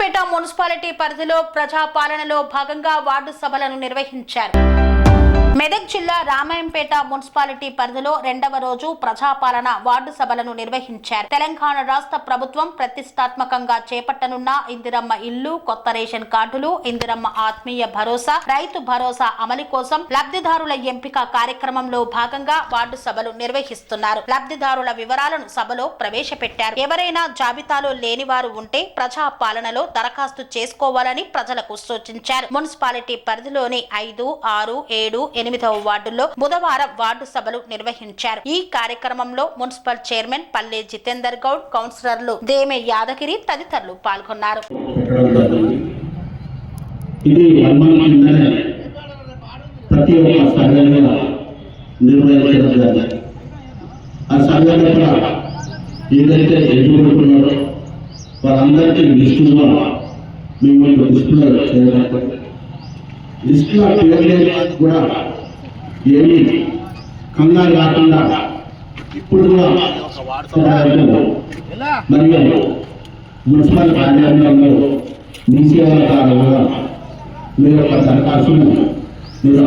Ramayampet municipality పరిధిలో ప్రజాపాలనలో భాగంగా వార్డు సభలను నిర్వహించారు. మెదక్ జిల్లా రామాయంపేట మున్సిపాలిటీ పరిధిలో రెండవ రోజు ప్రజాపాలన వార్డు సభలను నిర్వహించారు. తెలంగాణ రాష్ట్ర ప్రభుత్వం ప్రతిష్టాత్మకంగా చేపట్టనున్న ఇందిరమ్మ ఇల్లు, కొత్త రేషన్ కార్డులు, ఇందిరమ్మ ఆత్మీయ భరోసా, రైతు భరోసా అమలు కోసం లబ్ధిదారుల ఎంపిక కార్యక్రమంలో భాగంగా వార్డు సభలు నిర్వహిస్తున్నారు. లబ్ధిదారుల వివరాలను సభలో ప్రవేశపెట్టారు. ఎవరైనా జాబితాలో లేని వారు ఉంటే ప్రజాపాలనలో దరఖాస్తు చేసుకోవాలని ప్రజలకు సూచించారు. మున్సిపాలిటీ పరిధిలోని 5, 6, 7, 8వ వార్డుల్లో బుధవారం వార్డు సభలు నిర్వహించారు. ఈ కార్యక్రమంలో మున్సిపల్ చైర్మన్ పల్లె జితేందర్ గౌడ్, కౌన్సిలర్లు దేమే యాదగిరి తదితరులు పాల్గొన్నారు. ఏమి కంగారు కాకుండా ఇప్పుడు మరియు మున్సిపల్ కార్యాలయంలో మీ సేవల కాలంలో మీరు ఒక దరఖాస్తును మీరు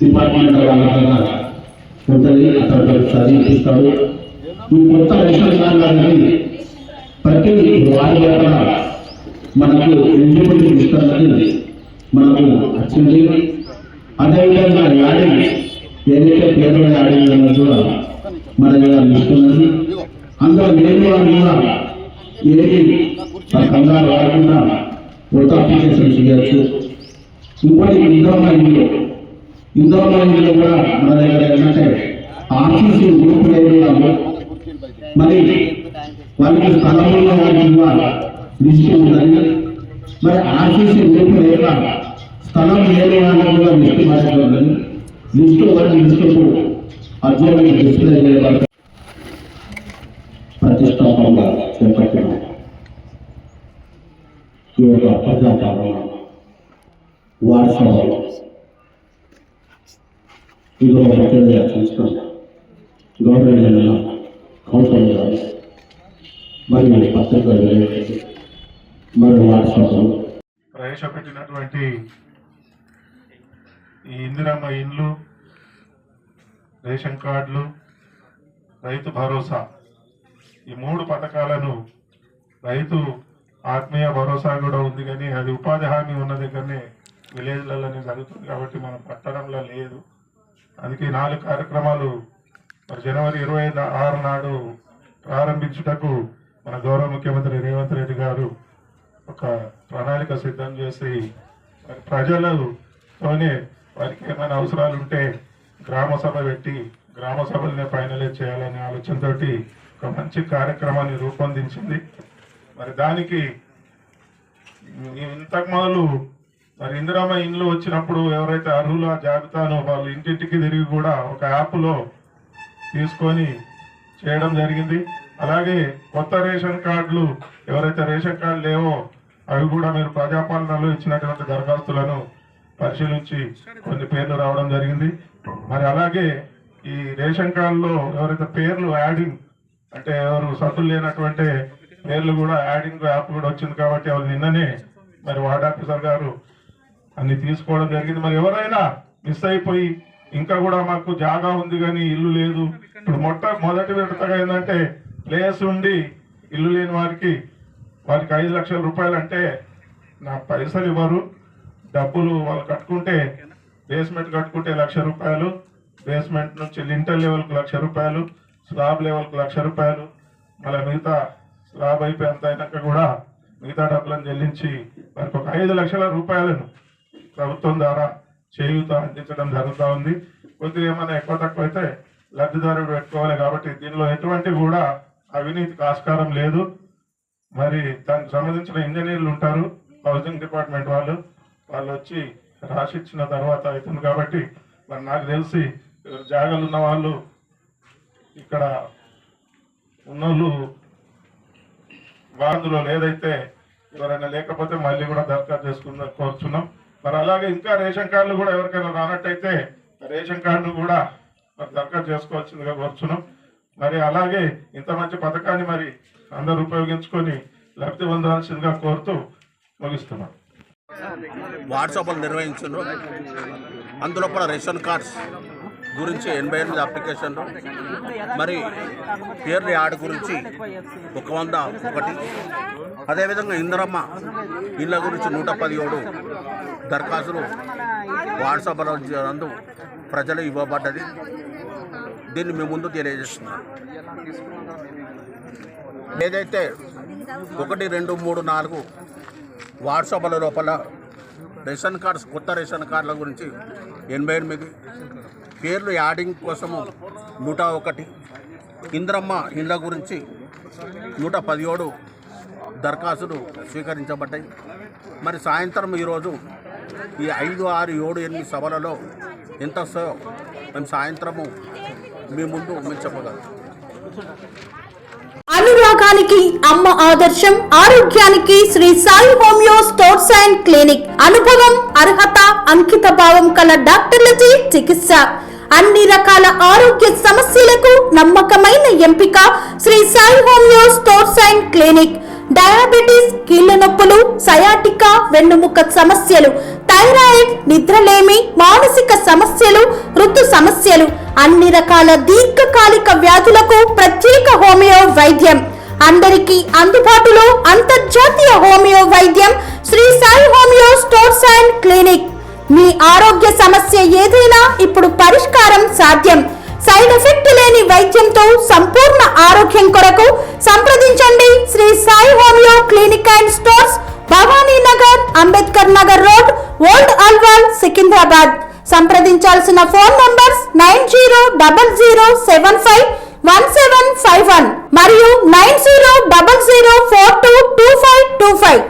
డిపార్ట్మెంట్ వాళ్ళ ఉంటుంది, అక్కడ చదివిస్తాడు. ఈ కొత్త రేషన్ కార్డులని ప్రతి వారి యొక్క మనకు ఎలిజిబిలిటీ ఇస్తారని మనకు వచ్చింది. అదేవిధంగా యాడింగ్ ఏదైతే పేర్లు యాడింగ్ అన్నది కూడా మన దగ్గర ఇస్తున్నది. అందులో లేని వాళ్ళు కూడా ఏది కంగారు వాడకుండా కొత్త అప్లికేషన్ చేయవచ్చు. ఇంకోటి ఇంద్రమ్మ ఇందులో కూడా మన దగ్గర ఏంటంటే ఆర్టీసీ గ్రూప్ లేని వాళ్ళు మరి వాళ్ళకి స్థలం ఉన్న వాళ్ళ లిస్టు ఉన్నది. మరి ఆర్టీసీ గ్రూప్ లేక స్థలం లేని వాళ్ళని కూడా లిస్టు మార్చుకోవాలి. లిస్టుకు అధ్యయనం డిస్ప్లే చేయబడి ప్రతిష్టాత్మకంగా చేపట్టిన ఈ యొక్క ప్రజాపాలన వాట్సాప్ ఇందులో ముఖ్యంగా చూస్తాం. గవర్నమెంట్ కౌన్సిల్ గారు మరియు పత్రికా మరియు వాట్సాప్ ప్రవేశపెట్టినటువంటి ఈ ఇందిరమ్మ ఇండ్లు, రేషన్ కార్డులు, రైతు భరోసా ఈ 3 పథకాలను రైతు ఆత్మీయ భరోసా కూడా ఉంది, కానీ అది ఉపాధి హామీ ఉన్న దగ్గరనే విలేజ్లలోనే జరుగుతుంది కాబట్టి మన పట్టణంలో లేదు. అందుకే 4 కార్యక్రమాలు జనవరి 26 నాడు ప్రారంభించుటకు మన గౌరవ ముఖ్యమంత్రి రేవంత్ రెడ్డి గారు ఒక ప్రణాళిక సిద్ధం చేసి ప్రజలతోనే వారికి ఏమైనా అవసరాలు ఉంటే గ్రామ సభ పెట్టి గ్రామ సభలనే ఫైనలైజ్ చేయాలనే ఆలోచనతోటి ఒక మంచి కార్యక్రమాన్ని రూపొందించింది. మరి దానికి ఇంతకు మొదలు మరి ఇందిరమ్మ ఇండ్లు వచ్చినప్పుడు ఎవరైతే అర్హుల జాబితాను వాళ్ళు ఇంటింటికి తిరిగి కూడా ఒక యాప్లో తీసుకొని చేయడం జరిగింది. అలాగే కొత్త రేషన్ కార్డులు ఎవరైతే రేషన్ కార్డు లేవో అవి కూడా మీరు ప్రజాపాలనలో ఇచ్చినటువంటి దరఖాస్తులను పరిశీలించి కొన్ని పేర్లు రావడం జరిగింది. మరి అలాగే ఈ రేషన్ కార్డులో ఎవరైతే పేర్లు యాడింగ్ అంటే ఎవరు సభ్యులు లేనటువంటి పేర్లు కూడా యాడింగ్ యాప్ కూడా వచ్చింది కాబట్టి వాళ్ళు నిన్ననే మరి వార్డ్ ఆఫీసర్ గారు అన్ని తీసుకోవడం జరిగింది. మరి ఎవరైనా మిస్ అయిపోయి ఇంకా కూడా మాకు జాగా ఉంది కానీ ఇల్లు లేదు, ఇప్పుడు మొదటి విడతగా ఏంటంటే ప్లేస్ ఉండి ఇల్లు లేని వారికి 5 లక్షల రూపాయలు అంటే నా పైసలు ఇవ్వరు, డబ్బులు వాళ్ళు కట్టుకుంటే బేస్మెంట్ కట్టుకుంటే 1 లక్ష రూపాయలు, బేస్మెంట్ నుంచి లింటర్ లెవెల్కు 1 లక్ష రూపాయలు, స్లాబ్ లెవెల్కు 1 లక్ష రూపాయలు, మళ్ళీ మిగతా స్లాబ్ అయిపోయేంత అయినాక కూడా మిగతా డబ్బులను చెల్లించి వారికి ఒక 5 లక్షల రూపాయలను ప్రభుత్వం ద్వారా చేయూత అందించడం జరుగుతూ ఉంది. కొద్దిగా ఏమైనా ఎక్కువ తక్కువ అయితే లబ్ధిదారుడు పెట్టుకోవాలి కాబట్టి దీనిలో ఎటువంటి కూడా అవినీతికి ఆస్కారం లేదు. మరి దానికి సంబంధించిన ఇంజనీర్లు ఉంటారు, హౌసింగ్ డిపార్ట్మెంట్ వాళ్ళు వచ్చి రాసిచ్చిన తర్వాత అవుతుంది కాబట్టి మరి నాకు తెలిసి జాగాలు ఉన్న వాళ్ళు ఇక్కడ ఉన్నోళ్ళు వారంలో ఏదైతే ఎవరైనా లేకపోతే మళ్ళీ కూడా దరఖాస్తు చేసుకుందాం కోరుచున్నాం. మరి అలాగే ఇంకా రేషన్ కార్డులు కూడా ఎవరికైనా రానట్టయితే రేషన్ కార్డును కూడా మరి దరఖాస్తు చేసుకోవాల్సిందిగా కోరుచున్నాం. మరి అలాగే ఇంత మంచి పథకాన్ని మరి అందరూ ఉపయోగించుకొని లబ్ధి పొందాల్సిందిగా కోరుతూ ముగిస్తున్నాను. వాట్సాప్లు నిర్వహించారు. అందులో కూడా రేషన్ కార్డ్స్ గురించి 88 అప్లికేషన్లు, మరి పేర్ల యాడ్ గురించి 101, అదేవిధంగా ఇందిరమ్మ ఇళ్ళ గురించి 117 దరఖాస్తులు వాట్సాప్ నందు ప్రజలు ఇవ్వబడ్డది. దీన్ని మేము ముందు తెలియజేస్తున్నాం. ఏదైతే 1, 2, 3, 4 వాట్సాప్ల లోపల రేషన్ కార్డ్స్, కొత్త రేషన్ కార్డుల గురించి 88, పేర్లు యాడింగ్ కోసము 101, ఇందిరమ్మ ఇళ్ళ గురించి 117 దరఖాస్తులు స్వీకరించబడ్డాయి. మరి సాయంత్రం ఈరోజు ఈ 5, 6, 7, 8 సభలలో ఎంత వస్తాయో మేము సాయంత్రము మీ ముందు మేము చెప్పగలం. అనురాగానికి అమ్మ ఆదర్శం, ఆరోగ్యానికి Shri Sai homeo stores and clinic. అనుభవం, అర్హత, అంకిత భావం కల డాక్టర్లచే చికిత్స. అన్ని రకాల ఆరోగ్య సమస్యలకు నమ్మకమైన ఎంపిక Shri Sai homeo stores and clinic. Diabetes, కీళ్ల నొప్పులు, సయాటికా, వెన్నుముక సమస్యలు, థైరాయిడ్, నిద్రలేమి, మానసిక సమస్యలు, ఋతు సమస్యలు, అన్ని రకాల దీర్ఘకాలిక వ్యాధులకు ప్రత్యేక హోమియో వైద్యం. అందరికీ అందుబాటులో అంతర్జాతీయ హోమియో వైద్యం Shri Sai homeo stores and clinic. మీ ఆరోగ్య సమస్య ఏదైనా ఇప్పుడు పరిష్కారం సాధ్యం. సైడ్ ఎఫెక్ట్ లేని వైద్యంతో సంపూర్ణ ఆరోగ్యం కొరకు సంప్రదించండి Shri Sai homeo clinic and stores, Bhavani Nagar, Ambedkar Nagar road, old Alwal, Secunderabad. సంప్రదించాల్సిన ఫోన్ నంబర్స్ 9000751751 మరియు 9000422525.